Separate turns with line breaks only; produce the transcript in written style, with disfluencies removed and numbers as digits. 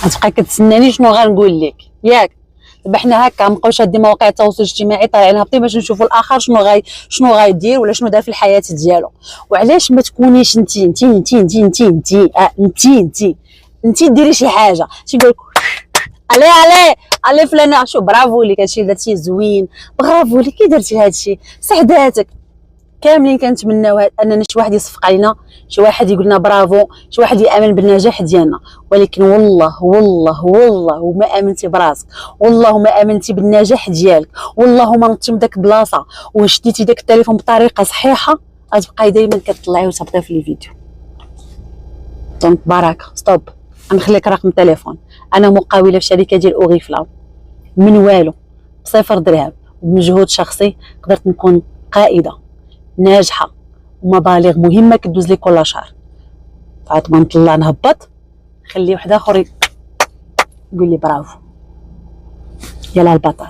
غتبقى كتسناني شنو غنقول لك ياك. دابا حنا هكا مابقاوش هاد مواقع التواصل الاجتماعي طالعين هابطين باش نشوفوا الاخر شنو غايدير ولا شنو دار في الحياه ديالو. وعلاش ما تكونيش انت ديري شي حاجه تيقول لك علي فلانه شو برافو ليك هادشي درتي زوين، برافو ليك كي درتي هادشي سعداتك. كاملين كنتمناو اننا شي واحد يصفق علينا، شي واحد يقول لنا برافو، شي واحد يامن بالنجاح ديالنا. ولكن والله ما امنتي براسك، والله ما امنتي بالنجاح ديالك، والله ما نطي من داك البلاصه وشديتي داك التليفون بطريقه صحيحه، غتبقاي دائما كتطلعي وتهبطي في الفيديو. دونك بركه ستوب. غنخليك رقم تليفون. انا مقاوله في شركه ديال اوريفلام من والو بصفر درهم وبمجهود شخصي قدرت نكون قائده ناجحه ومبالغ مهمه كدوز لي كل شهر. فاطمه نطلع نهبط خلي واحد اخر يقول لي برافو. يلا البطل.